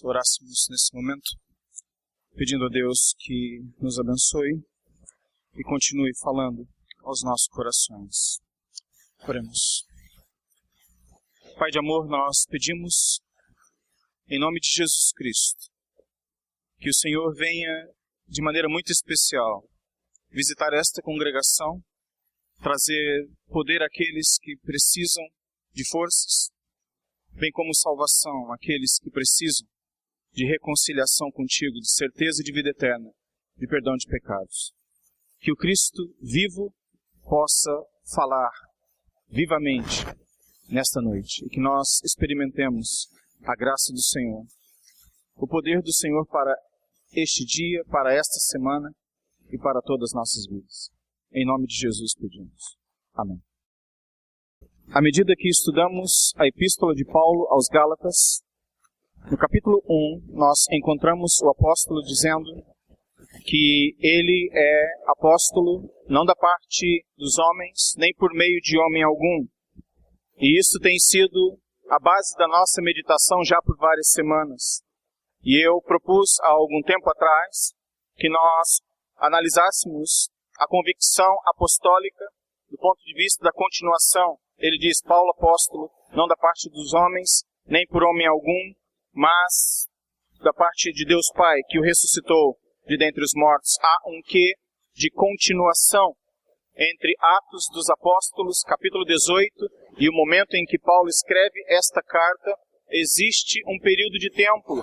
orássemos nesse momento, pedindo a Deus que nos abençoe e continue falando aos nossos corações. Oremos. Pai de amor, nós pedimos, em nome de Jesus Cristo, que o Senhor venha de maneira muito especial visitar esta congregação, trazer poder àqueles que precisam de forças, bem como salvação àqueles que precisam de reconciliação contigo, de certeza de vida eterna, de perdão de pecados. Que o Cristo vivo possa falar vivamente nesta noite e que nós experimentemos a graça do Senhor, o poder do Senhor para este dia, para esta semana e para todas as nossas vidas. Em nome de Jesus pedimos. Amém. À medida que estudamos a Epístola de Paulo aos Gálatas, no capítulo 1, nós encontramos o apóstolo dizendo que ele é apóstolo não da parte dos homens, nem por meio de homem algum. E isso tem sido a base da nossa meditação já por várias semanas. E eu propus há algum tempo atrás que nós analisássemos a convicção apostólica do ponto de vista da continuação. Ele diz, Paulo apóstolo, não da parte dos homens, nem por homem algum, mas da parte de Deus Pai, que o ressuscitou de dentre os mortos. Há um quê de continuação entre Atos dos Apóstolos, capítulo 18, e o momento em que Paulo escreve esta carta. Existe um período de tempo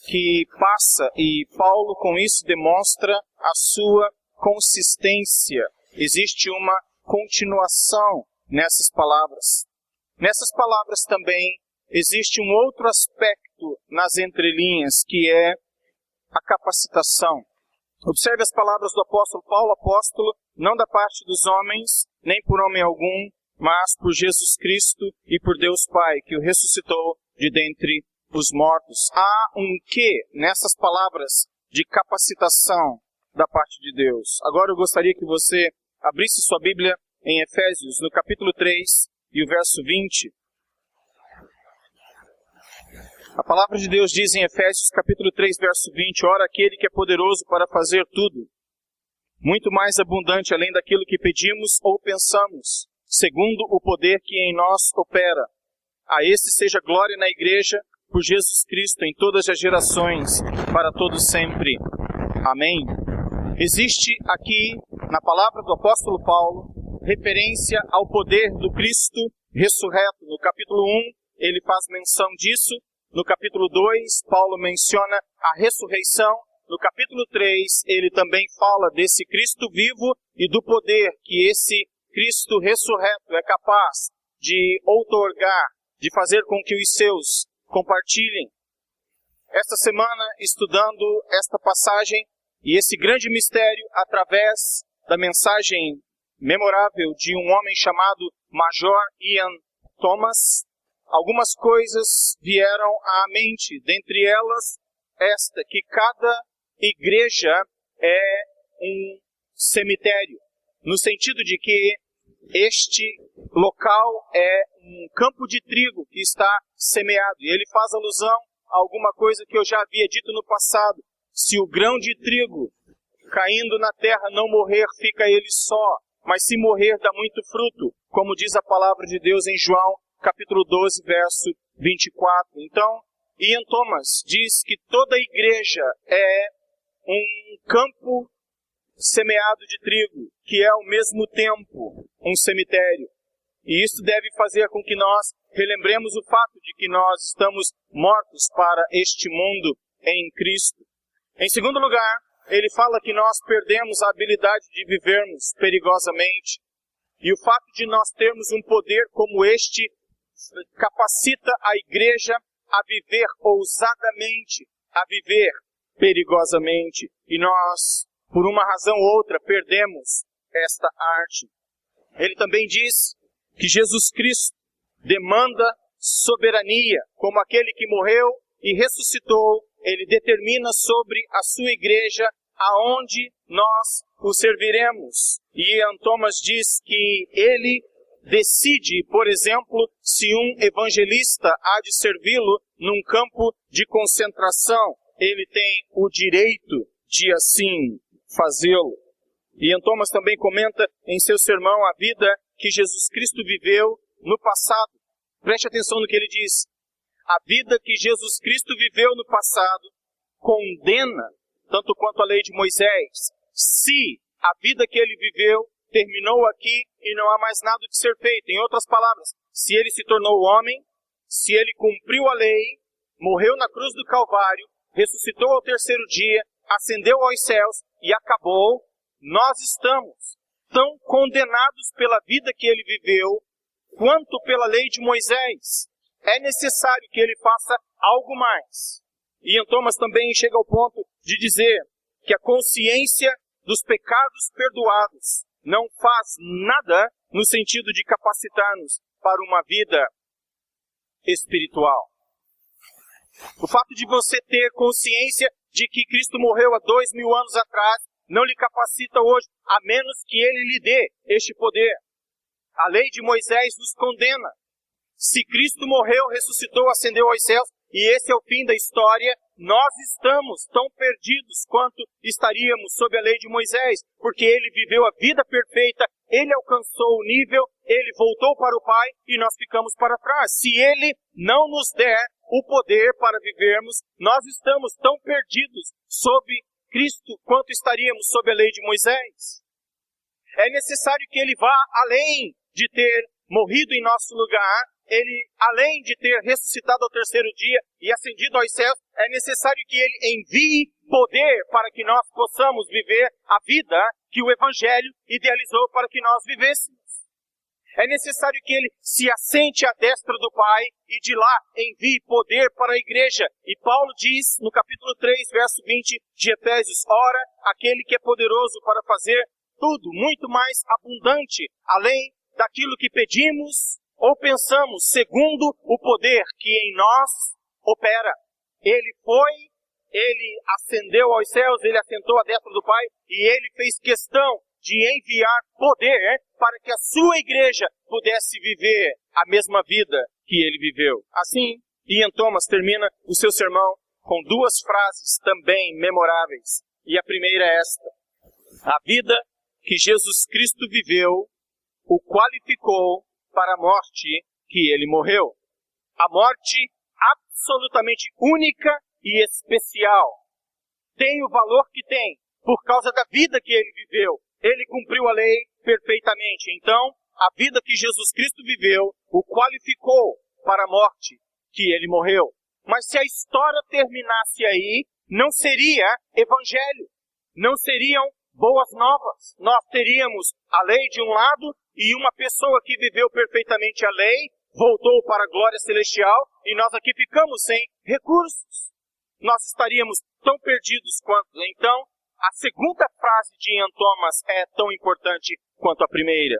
que passa e Paulo com isso demonstra a sua consistência. Existe uma continuação nessas palavras. Nessas palavras também existe um outro aspecto nas entrelinhas, que é a capacitação. Observe as palavras do apóstolo Paulo, apóstolo, não da parte dos homens, nem por homem algum, mas por Jesus Cristo e por Deus Pai, que o ressuscitou de dentre os mortos. Há um quê nessas palavras de capacitação da parte de Deus. Agora eu gostaria que você abrisse sua Bíblia em Efésios, no capítulo 3 e o verso 20. A palavra de Deus diz em Efésios, capítulo 3, verso 20, ora, aquele que é poderoso para fazer tudo, muito mais abundante além daquilo que pedimos ou pensamos, segundo o poder que em nós opera. A esse seja glória na igreja, por Jesus Cristo, em todas as gerações, para todos sempre. Amém. Existe aqui, na palavra do apóstolo Paulo, referência ao poder do Cristo ressurreto. No capítulo 1, ele faz menção disso. No capítulo 2, Paulo menciona a ressurreição. No capítulo 3, ele também fala desse Cristo vivo e do poder que esse Cristo ressurreto é capaz de outorgar, de fazer com que os seus compartilhem. Esta semana, estudando esta passagem e esse grande mistério através da mensagem memorável de um homem chamado Major Ian Thomas, algumas coisas vieram à mente, dentre elas esta, que cada igreja é um cemitério, no sentido de que este local é um campo de trigo que está semeado. E ele faz alusão a alguma coisa que eu já havia dito no passado. Se o grão de trigo caindo na terra não morrer, fica ele só, mas se morrer dá muito fruto, como diz a palavra de Deus em João, capítulo 12, verso 24. Então, Ian Thomas diz que toda igreja é um campo semeado de trigo, que é ao mesmo tempo um cemitério. E isso deve fazer com que nós relembremos o fato de que nós estamos mortos para este mundo em Cristo. Em segundo lugar, ele fala que nós perdemos a habilidade de vivermos perigosamente. E o fato de nós termos um poder como este capacita a igreja a viver ousadamente, a viver perigosamente. E nós, por uma razão ou outra, perdemos esta arte. Ele também diz que Jesus Cristo demanda soberania, como aquele que morreu e ressuscitou. Ele determina sobre a sua igreja aonde nós o serviremos. E Ian Thomas diz que ele decide, por exemplo, se um evangelista há de servi-lo num campo de concentração, ele tem o direito de assim fazê-lo. Ian Thomas também comenta em seu sermão a vida que Jesus Cristo viveu no passado. Preste atenção no que ele diz. A vida que Jesus Cristo viveu no passado condena, tanto quanto a lei de Moisés, se a vida que ele viveu terminou aqui e não há mais nada de ser feito. Em outras palavras, se ele se tornou homem, se ele cumpriu a lei, morreu na cruz do Calvário, ressuscitou ao terceiro dia, ascendeu aos céus e acabou, nós estamos tão condenados pela vida que ele viveu, quanto pela lei de Moisés. É necessário que ele faça algo mais. Ian Thomas também chega ao ponto de dizer que a consciência dos pecados perdoados não faz nada no sentido de capacitar-nos para uma vida espiritual. O fato de você ter consciência de que Cristo morreu há 2000 anos atrás não lhe capacita hoje, a menos que ele lhe dê este poder. A lei de Moisés nos condena. Se Cristo morreu, ressuscitou, ascendeu aos céus, e esse é o fim da história, nós estamos tão perdidos quanto estaríamos sob a lei de Moisés, porque ele viveu a vida perfeita, ele alcançou o nível, ele voltou para o Pai e nós ficamos para trás. Se ele não nos der o poder para vivermos, nós estamos tão perdidos sob Cristo quanto estaríamos sob a lei de Moisés. É necessário que ele vá além de ter morrido em nosso lugar, ele, além de ter ressuscitado ao terceiro dia e ascendido aos céus, é necessário que ele envie poder para que nós possamos viver a vida que o Evangelho idealizou para que nós vivêssemos. É necessário que ele se assente à destra do Pai e de lá envie poder para a igreja. E Paulo diz no capítulo 3, verso 20 de Efésios: ora, aquele que é poderoso para fazer tudo muito mais abundante, além daquilo que pedimos ou pensamos, segundo o poder que em nós opera. Ele ascendeu aos céus, ele assentou à destra do Pai, e ele fez questão de enviar poder para que a sua igreja pudesse viver a mesma vida que ele viveu. Assim, Ian Thomas termina o seu sermão com duas frases também memoráveis. E a primeira é esta: a vida que Jesus Cristo viveu o qualificou para a morte que ele morreu. A morte absolutamente única e especial. Tem o valor que tem por causa da vida que ele viveu. Ele cumpriu a lei perfeitamente. Então, a vida que Jesus Cristo viveu o qualificou para a morte que ele morreu. Mas se a história terminasse aí, não seria evangelho. Não seriam boas novas. Nós teríamos a lei de um lado e uma pessoa que viveu perfeitamente a lei, voltou para a glória celestial e nós aqui ficamos sem recursos. Nós estaríamos tão perdidos quanto. Então, a segunda frase de Ian Thomas é tão importante quanto a primeira.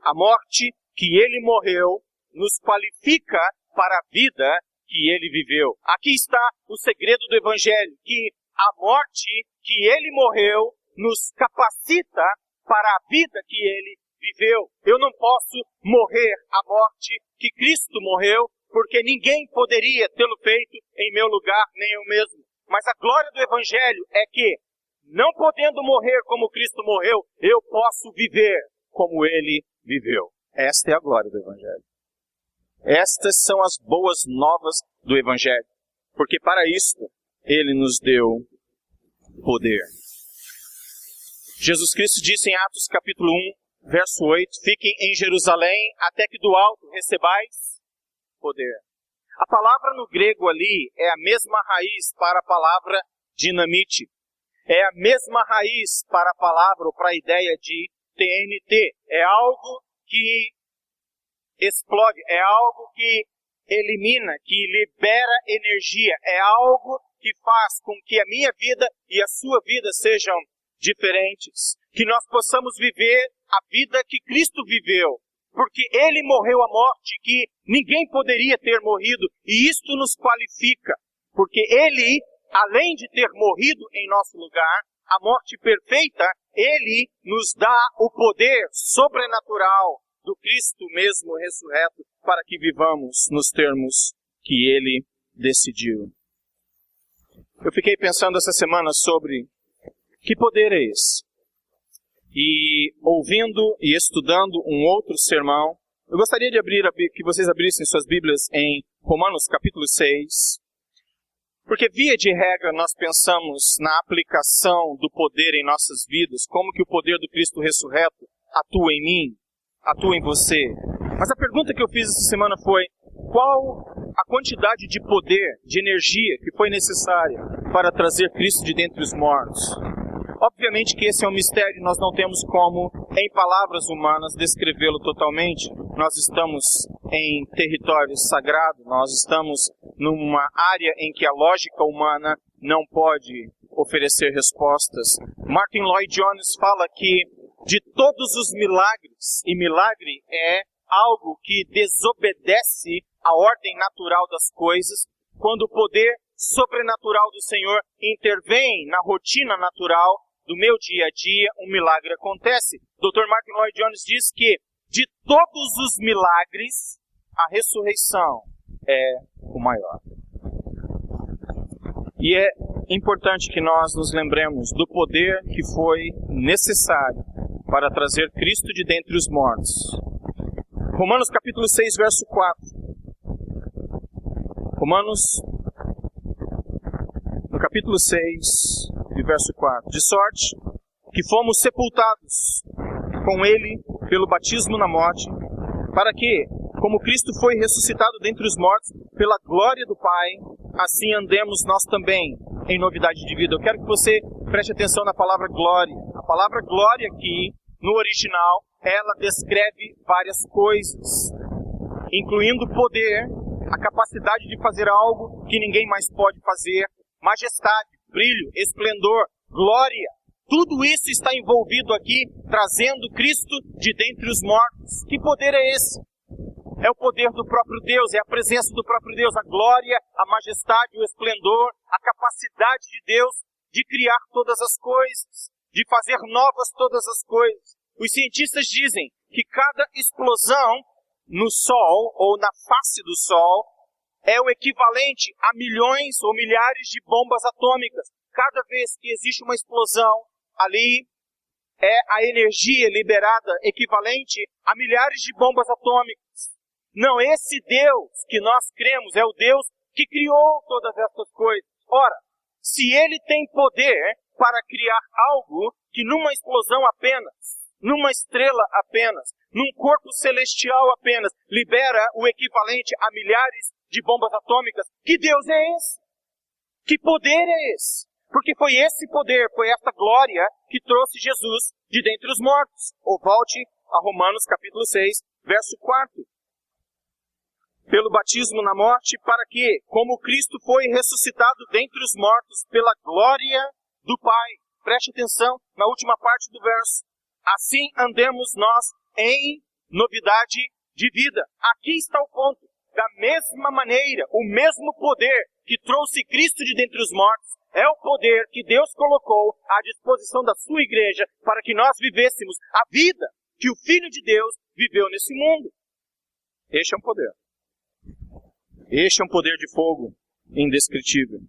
A morte que ele morreu, nos qualifica para a vida que ele viveu. Aqui está o segredo do Evangelho, que a morte que ele morreu nos capacita para a vida que ele viveu. Eu não posso morrer a morte que Cristo morreu, porque ninguém poderia tê-lo feito em meu lugar, nem eu mesmo. Mas a glória do Evangelho é que, não podendo morrer como Cristo morreu, eu posso viver como ele viveu. Esta é a glória do Evangelho. Estas são as boas novas do Evangelho. Porque para isto, ele nos deu poder. Jesus Cristo disse em Atos capítulo 1, verso 8, fiquem em Jerusalém até que do alto recebais poder. A palavra no grego ali é a mesma raiz para a palavra dinamite. É a mesma raiz para a palavra ou para a ideia de TNT. É algo que explode, é algo que elimina, que libera energia. É algo que faz com que a minha vida e a sua vida sejam diferentes. Que nós possamos viver a vida que Cristo viveu. Porque ele morreu a morte que ninguém poderia ter morrido. E isto nos qualifica. Porque ele, além de ter morrido em nosso lugar, a morte perfeita, ele nos dá o poder sobrenatural do Cristo mesmo ressurreto para que vivamos nos termos que Ele decidiu. Eu fiquei pensando essa semana sobre que poder é esse. E ouvindo e estudando um outro sermão, eu gostaria de que vocês abrissem suas Bíblias em Romanos capítulo 6, porque via de regra nós pensamos na aplicação do poder em nossas vidas, como que o poder do Cristo ressurreto atua em mim, atua em você. Mas a pergunta que eu fiz essa semana foi: qual a quantidade de poder, de energia que foi necessária para trazer Cristo de dentre os mortos? Obviamente que esse é um mistério, nós não temos como, em palavras humanas, descrevê-lo totalmente. Nós estamos em território sagrado, nós estamos numa área em que a lógica humana não pode oferecer respostas. Martin Lloyd-Jones fala que de todos os milagres, e milagre é algo que desobedece à ordem natural das coisas, quando o poder sobrenatural do Senhor intervém na rotina natural do meu dia a dia, um milagre acontece. Dr. Martin Lloyd-Jones diz que de todos os milagres, a ressurreição é o maior. E é importante que nós nos lembremos do poder que foi necessário para trazer Cristo de dentre os mortos. Romanos capítulo 6, verso 4. Romanos, no capítulo 6, e verso 4. De sorte que fomos sepultados com Ele pelo batismo na morte, para que, como Cristo foi ressuscitado dentre os mortos pela glória do Pai, assim andemos nós também em novidade de vida. Eu quero que você preste atenção na palavra glória. A palavra glória aqui, no original, ela descreve várias coisas, incluindo poder, a capacidade de fazer algo que ninguém mais pode fazer, majestade, brilho, esplendor, glória. Tudo isso está envolvido aqui, trazendo Cristo de dentre os mortos. Que poder é esse? É o poder do próprio Deus, é a presença do próprio Deus, a glória, a majestade, o esplendor, a capacidade de Deus de criar todas as coisas, de fazer novas todas as coisas. Os cientistas dizem que cada explosão no Sol, ou na face do Sol, é o equivalente a milhões ou milhares de bombas atômicas. Cada vez que existe uma explosão, ali é a energia liberada equivalente a milhares de bombas atômicas. Não, esse Deus que nós cremos é o Deus que criou todas essas coisas. Ora, se Ele tem poder para criar algo que numa explosão apenas, numa estrela apenas, num corpo celestial apenas, libera o equivalente a milhares de bombas atômicas, que Deus é esse? Que poder é esse? Porque foi esse poder, foi essa glória que trouxe Jesus de dentre os mortos. Ou volte a Romanos capítulo 6, verso 4. Pelo batismo na morte, para que, como Cristo foi ressuscitado dentre os mortos pela glória do Pai. Preste atenção na última parte do verso. Assim andemos nós em novidade de vida. Aqui está o ponto. Da mesma maneira, o mesmo poder que trouxe Cristo de dentre os mortos é o poder que Deus colocou à disposição da sua igreja para que nós vivêssemos a vida que o Filho de Deus viveu nesse mundo. Este é um poder. Este é um poder de fogo indescritível.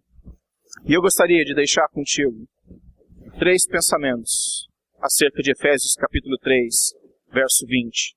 E eu gostaria de deixar contigo 3 pensamentos acerca de Efésios capítulo 3, verso 20.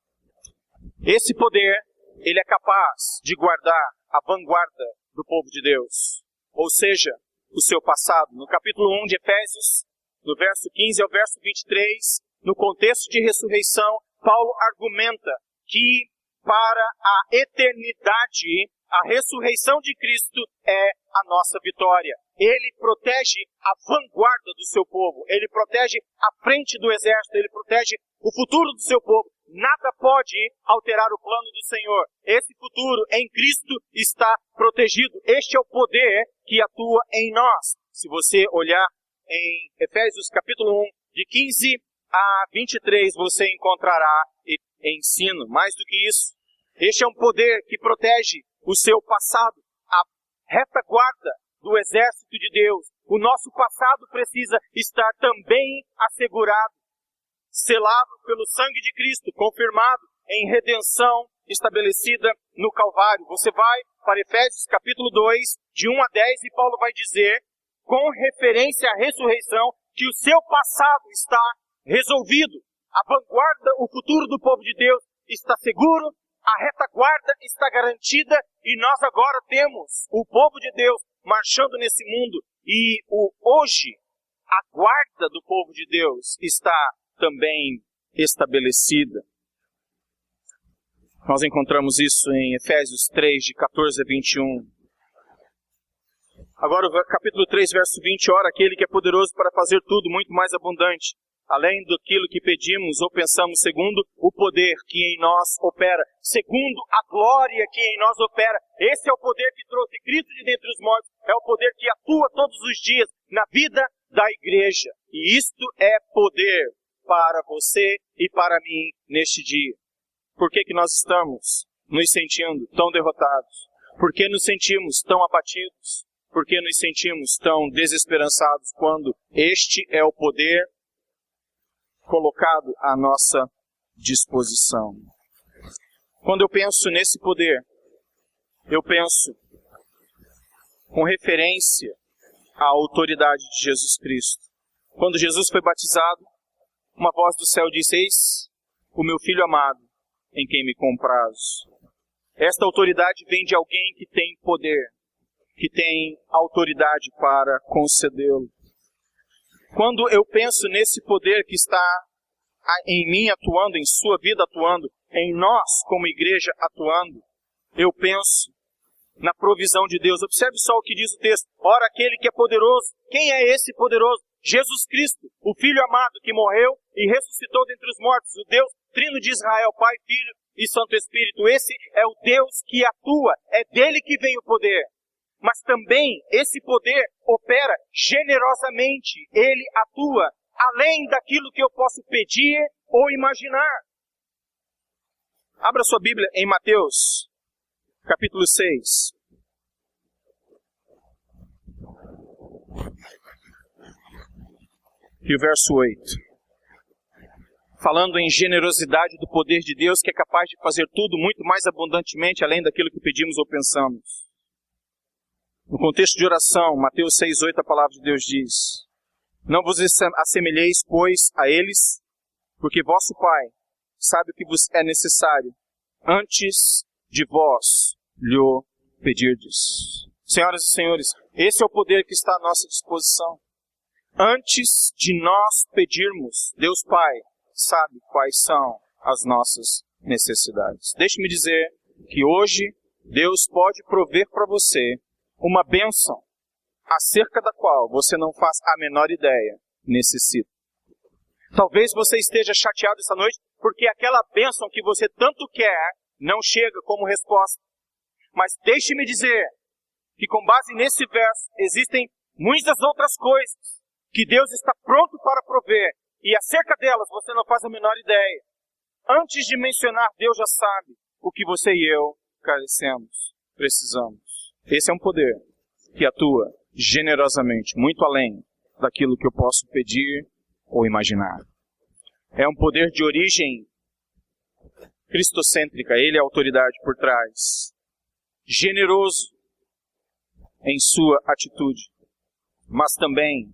Esse poder, ele é capaz de guardar a vanguarda do povo de Deus, ou seja, o seu passado. No capítulo 1 de Efésios, no verso 15 ao verso 23, no contexto de ressurreição, Paulo argumenta que para a eternidade, a ressurreição de Cristo é a nossa vitória. Ele protege a vanguarda do seu povo, ele protege a frente do exército, ele protege o futuro do seu povo. Nada pode alterar o plano do Senhor. Esse futuro em Cristo está protegido. Este é o poder que atua em nós. Se você olhar em Efésios capítulo 1, de 15 a 23, você encontrará ensino. Mais do que isso, este é um poder que protege o seu passado, a retaguarda do exército de Deus. O nosso passado precisa estar também assegurado, selado pelo sangue de Cristo, confirmado em redenção estabelecida no Calvário. Você vai para Efésios capítulo 2, de 1 a 10, e Paulo vai dizer, com referência à ressurreição, que o seu passado está resolvido. A vanguarda, o futuro do povo de Deus está seguro, a retaguarda está garantida, e nós agora temos o povo de Deus marchando nesse mundo, e hoje a guarda do povo de Deus está também estabelecida. Nós encontramos isso em Efésios 3, de 14 a 21. Agora o capítulo 3, verso 20, ora, aquele que é poderoso para fazer tudo muito mais abundante, além daquilo que pedimos ou pensamos, segundo o poder que em nós opera, segundo a glória que em nós opera. Esse é o poder que trouxe Cristo de dentre os mortos, é o poder que atua todos os dias na vida da igreja. E isto é poder para você e para mim neste dia. Por que que nós estamos nos sentindo tão derrotados? Por que nos sentimos tão abatidos? Por que nos sentimos tão desesperançados quando este é o poder colocado à nossa disposição? Quando eu penso nesse poder, eu penso com referência à autoridade de Jesus Cristo. Quando Jesus foi batizado, uma voz do céu disse, eis o meu filho amado, em quem me comprazo. Esta autoridade vem de alguém que tem poder, que tem autoridade para concedê-lo. Quando eu penso nesse poder que está em mim atuando, em sua vida atuando, em nós como igreja atuando, eu penso na provisão de Deus. Observe só o que diz o texto. Ora, aquele que é poderoso. Quem é esse poderoso? Jesus Cristo, o Filho amado que morreu e ressuscitou dentre os mortos, o Deus Trino de Israel, Pai, Filho e Santo Espírito. Esse é o Deus que atua, é dele que vem o poder. Mas também esse poder opera generosamente. Ele atua além daquilo que eu posso pedir ou imaginar. Abra sua Bíblia em Mateus, capítulo 6. E o verso 8. Falando em generosidade do poder de Deus, que é capaz de fazer tudo muito mais abundantemente, além daquilo que pedimos ou pensamos. No contexto de oração, Mateus 6:8, a palavra de Deus diz, não vos assemelheis, pois, a eles, porque vosso Pai sabe o que vos é necessário, antes de vós lhe pedirdes. Senhoras e senhores, esse é o poder que está à nossa disposição. Antes de nós pedirmos, Deus Pai sabe quais são as nossas necessidades. Deixe-me dizer que hoje Deus pode prover para você uma bênção acerca da qual você não faz a menor ideia, necessita. Talvez você esteja chateado essa noite porque aquela bênção que você tanto quer não chega como resposta. Mas deixe-me dizer que com base nesse verso existem muitas outras coisas que Deus está pronto para prover e acerca delas você não faz a menor ideia. Antes de mencionar, Deus já sabe o que você e eu carecemos, precisamos. Esse é um poder que atua generosamente, muito além daquilo que eu posso pedir ou imaginar. É um poder de origem cristocêntrica, ele é a autoridade por trás. Generoso em sua atitude, mas também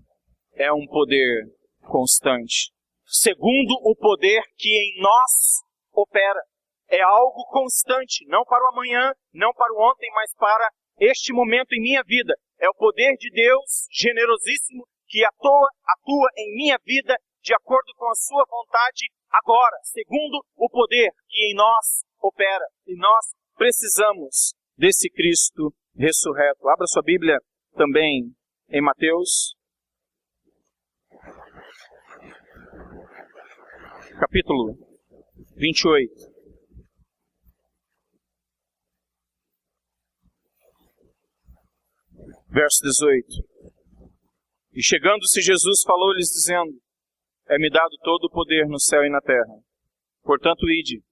é um poder constante. Segundo o poder que em nós opera. É algo constante, não para o amanhã, não para o ontem, mas para este momento em minha vida. É o poder de Deus generosíssimo que atua em minha vida de acordo com a sua vontade agora, segundo o poder que em nós opera. E nós precisamos desse Cristo ressurreto. Abra sua Bíblia também em Mateus, capítulo 28. Verso 18. E chegando-se Jesus, falou-lhes dizendo, é-me dado todo o poder no céu e na terra. Portanto, ide,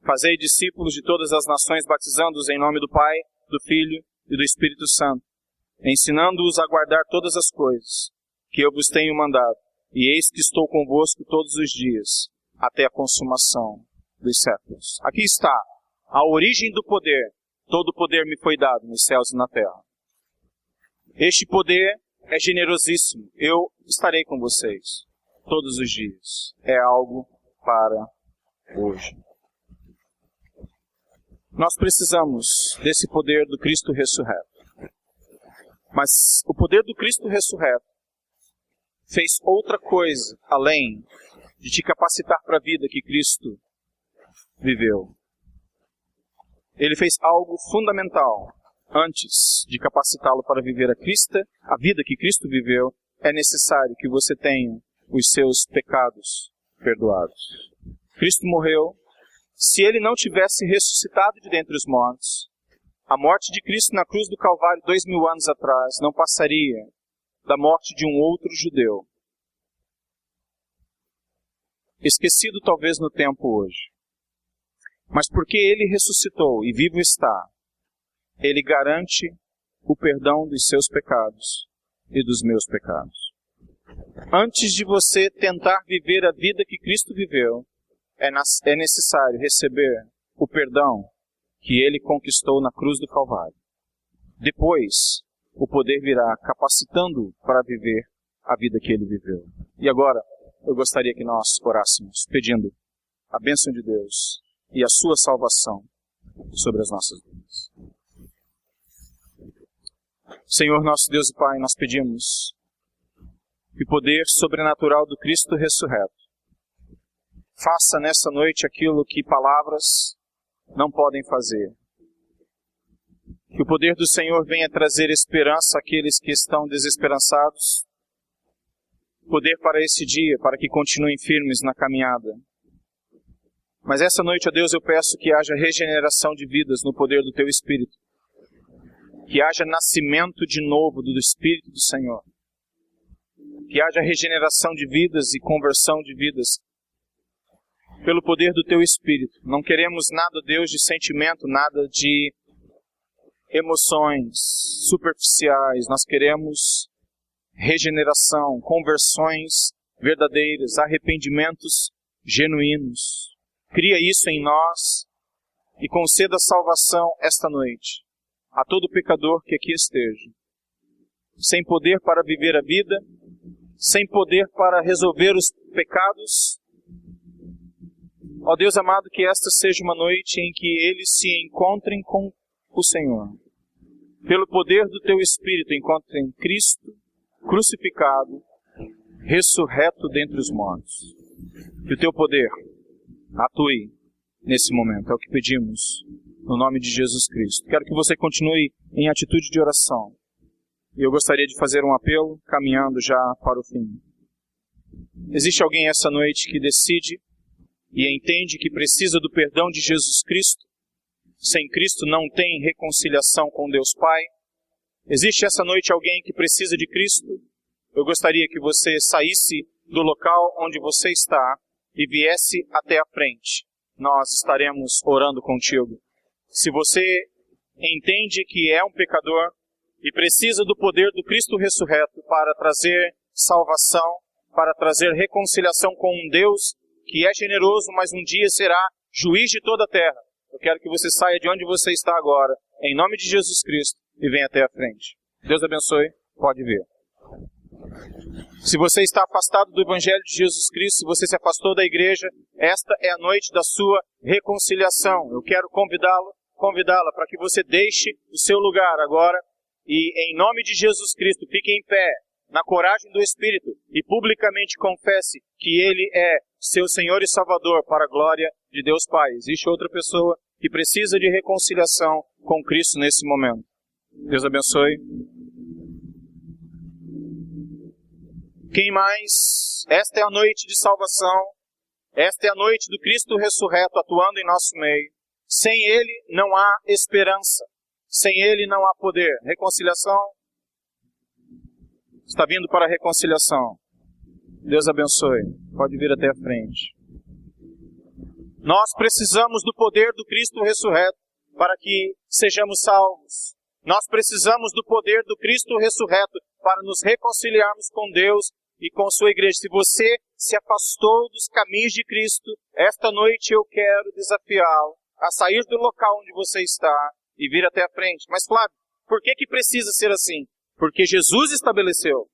fazei discípulos de todas as nações, batizando-os em nome do Pai, do Filho e do Espírito Santo, ensinando-os a guardar todas as coisas que eu vos tenho mandado. E eis que estou convosco todos os dias, até a consumação dos séculos. Aqui está a origem do poder. Todo o poder me foi dado nos céus e na terra. Este poder é generosíssimo. Eu estarei com vocês todos os dias. É algo para hoje. Nós precisamos desse poder do Cristo ressurreto. Mas o poder do Cristo ressurreto fez outra coisa além de te capacitar para a vida que Cristo viveu. Ele fez algo fundamental. Antes de capacitá-lo para viver a vida que Cristo viveu, é necessário que você tenha os seus pecados perdoados. Cristo morreu. Se ele não tivesse ressuscitado de dentre os mortos, a morte de Cristo na cruz do Calvário 2000 anos atrás não passaria da morte de um outro judeu, esquecido talvez no tempo hoje. Mas porque ele ressuscitou e vivo está, ele garante o perdão dos seus pecados e dos meus pecados. Antes de você tentar viver a vida que Cristo viveu, é necessário receber o perdão que ele conquistou na cruz do Calvário. Depois, o poder virá capacitando-o para viver a vida que ele viveu. E agora, eu gostaria que nós orássemos, pedindo a bênção de Deus e a sua salvação sobre as nossas vidas. Senhor, nosso Deus e Pai, nós pedimos que o poder sobrenatural do Cristo ressurreto faça nessa noite aquilo que palavras não podem fazer. Que o poder do Senhor venha trazer esperança àqueles que estão desesperançados. Poder para esse dia, para que continuem firmes na caminhada. Mas essa noite, ó Deus, eu peço que haja regeneração de vidas no poder do Teu Espírito. Que haja nascimento de novo do Espírito do Senhor. Que haja regeneração de vidas e conversão de vidas pelo poder do Teu Espírito. Não queremos nada, Deus, de sentimento, nada de emoções superficiais. Nós queremos regeneração, conversões verdadeiras, arrependimentos genuínos. Cria isso em nós e conceda salvação esta noite a todo pecador que aqui esteja, sem poder para viver a vida, sem poder para resolver os pecados. Ó Deus amado, que esta seja uma noite em que eles se encontrem com o Senhor. Pelo poder do Teu Espírito, encontrem Cristo crucificado, ressurreto dentre os mortos. Que o Teu poder atue nesse momento. É o que pedimos no nome de Jesus Cristo. Quero que você continue em atitude de oração. E eu gostaria de fazer um apelo, caminhando já para o fim. Existe alguém essa noite que decide e entende que precisa do perdão de Jesus Cristo? Sem Cristo não tem reconciliação com Deus Pai. Existe essa noite alguém que precisa de Cristo? Eu gostaria que você saísse do local onde você está e viesse até a frente. Nós estaremos orando contigo. Se você entende que é um pecador e precisa do poder do Cristo ressurreto para trazer salvação, para trazer reconciliação com um Deus que é generoso, mas um dia será juiz de toda a terra, eu quero que você saia de onde você está agora, em nome de Jesus Cristo, e venha até a frente. Deus abençoe, pode vir. Se você está afastado do Evangelho de Jesus Cristo, se você se afastou da igreja, esta é a noite da sua reconciliação. Eu quero convidá-la para que você deixe o seu lugar agora e, em nome de Jesus Cristo, fique em pé, na coragem do Espírito, e publicamente confesse que Ele é seu Senhor e Salvador para a glória de Deus Pai. Existe outra pessoa que precisa de reconciliação com Cristo nesse momento. Deus abençoe. Quem mais? Esta é a noite de salvação. Esta é a noite do Cristo ressurreto atuando em nosso meio. Sem Ele não há esperança. Sem Ele não há poder. Reconciliação. Está vindo para a reconciliação. Deus abençoe. Pode vir até a frente. Nós precisamos do poder do Cristo ressurreto para que sejamos salvos. Nós precisamos do poder do Cristo ressurreto para nos reconciliarmos com Deus e com sua igreja. Se você se afastou dos caminhos de Cristo, esta noite eu quero desafiá-lo a sair do local onde você está e vir até a frente. Mas, Flávio, por que precisa ser assim? Porque Jesus estabeleceu: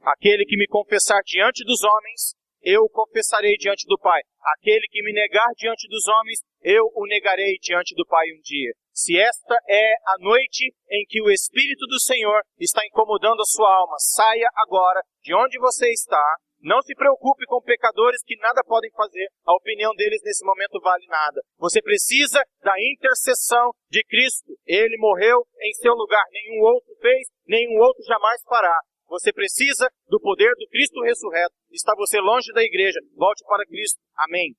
aquele que me confessar diante dos homens, eu o confessarei diante do Pai. Aquele que me negar diante dos homens, eu o negarei diante do Pai um dia. Se esta é a noite em que o Espírito do Senhor está incomodando a sua alma, saia agora de onde você está. Não se preocupe com pecadores que nada podem fazer. A opinião deles nesse momento vale nada. Você precisa da intercessão de Cristo. Ele morreu em seu lugar. Nenhum outro fez, nenhum outro jamais fará. Você precisa do poder do Cristo ressurreto. Está você longe da igreja, volte para Cristo. Amém.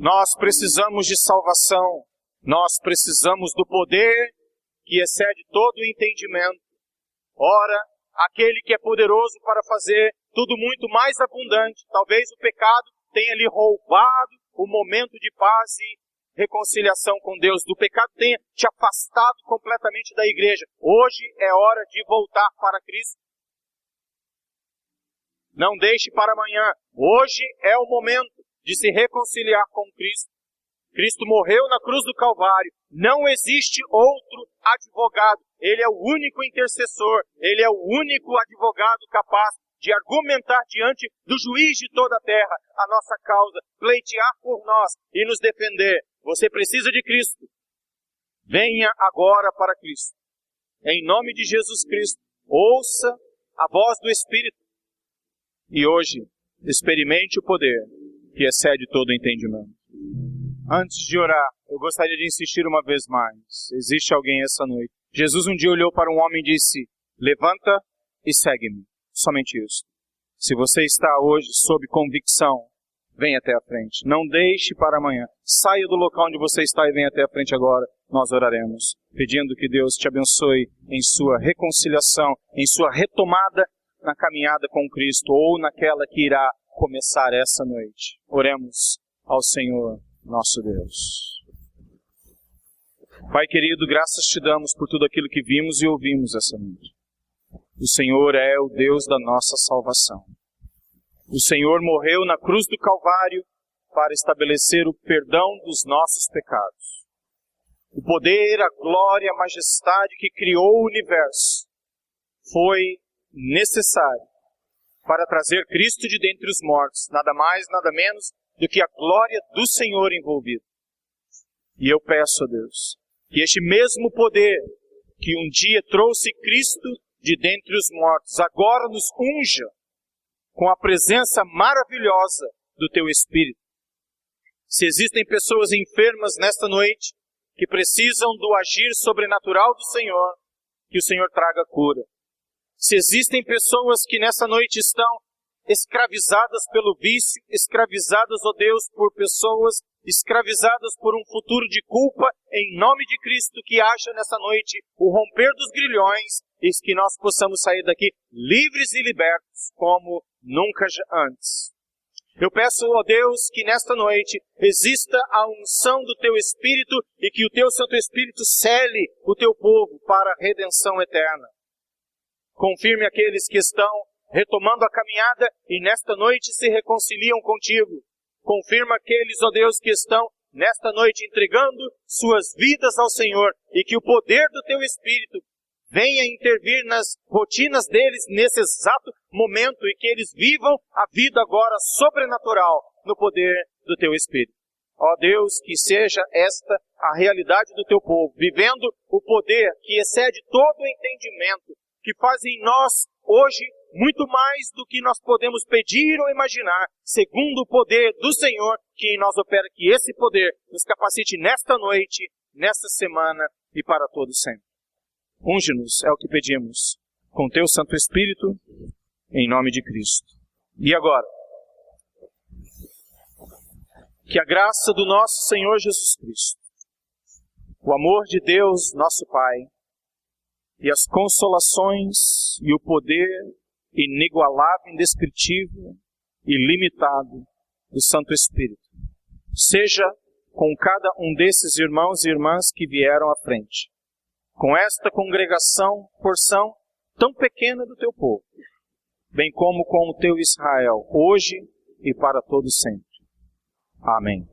Nós precisamos de salvação. Nós precisamos do poder que excede todo o entendimento. Ora, aquele que é poderoso para fazer tudo muito mais abundante. Talvez o pecado tenha lhe roubado o momento de paz e reconciliação com Deus. Do pecado tenha te afastado completamente da igreja. Hoje é hora de voltar para Cristo. Não deixe para amanhã. Hoje é o momento de se reconciliar com Cristo. Cristo morreu na cruz do Calvário. Não existe outro advogado. Ele é o único intercessor. Ele é o único advogado capaz de argumentar diante do juiz de toda a terra a nossa causa, pleitear por nós e nos defender. Você precisa de Cristo. Venha agora para Cristo. Em nome de Jesus Cristo, ouça a voz do Espírito. E hoje, experimente o poder que excede todo o entendimento. Antes de orar, eu gostaria de insistir uma vez mais. Existe alguém essa noite. Jesus um dia olhou para um homem e disse: levanta e segue-me. Somente isso. Se você está hoje sob convicção, venha até a frente. Não deixe para amanhã. Saia do local onde você está e venha até a frente agora. Nós oraremos, pedindo que Deus te abençoe em sua reconciliação, em sua retomada na caminhada com Cristo, ou naquela que irá começar essa noite. Oremos ao Senhor, nosso Deus. Pai querido, graças te damos por tudo aquilo que vimos e ouvimos essa noite. O Senhor é o Deus da nossa salvação. O Senhor morreu na cruz do Calvário para estabelecer o perdão dos nossos pecados. O poder, a glória, a majestade que criou o universo foi necessário para trazer Cristo de dentre os mortos, nada mais, nada menos do que a glória do Senhor envolvida. E eu peço a Deus que este mesmo poder que um dia trouxe Cristo de dentre os mortos, agora nos unja com a presença maravilhosa do Teu Espírito. Se existem pessoas enfermas nesta noite, que precisam do agir sobrenatural do Senhor, que o Senhor traga cura. Se existem pessoas que nessa noite estão escravizadas pelo vício, escravizadas, ó Deus, por pessoas, escravizadas por um futuro de culpa, em nome de Cristo, que haja nessa noite o romper dos grilhões e que nós possamos sair daqui livres e libertos como nunca antes. Eu peço, ó Deus, que nesta noite exista a unção do Teu Espírito e que o Teu Santo Espírito cele o Teu povo para a redenção eterna. Confirme aqueles que estão retomando a caminhada e nesta noite se reconciliam contigo. Confirma aqueles, ó Deus, que estão nesta noite entregando suas vidas ao Senhor e que o poder do Teu Espírito venha intervir nas rotinas deles nesse exato momento e que eles vivam a vida agora sobrenatural no poder do Teu Espírito. Ó Deus, que seja esta a realidade do Teu povo, vivendo o poder que excede todo o entendimento, que faz em nós hoje muito mais do que nós podemos pedir ou imaginar, segundo o poder do Senhor que em nós opera, que esse poder nos capacite nesta noite, nesta semana e para todo sempre. Unge-nos, é o que pedimos, com Teu Santo Espírito, em nome de Cristo. E agora, que a graça do nosso Senhor Jesus Cristo, o amor de Deus, nosso Pai, e as consolações e o poder inigualável, indescritível e limitado do Santo Espírito, seja com cada um desses irmãos e irmãs que vieram à frente, com esta congregação, porção tão pequena do Teu povo, bem como com o Teu Israel, hoje e para todo sempre. Amém.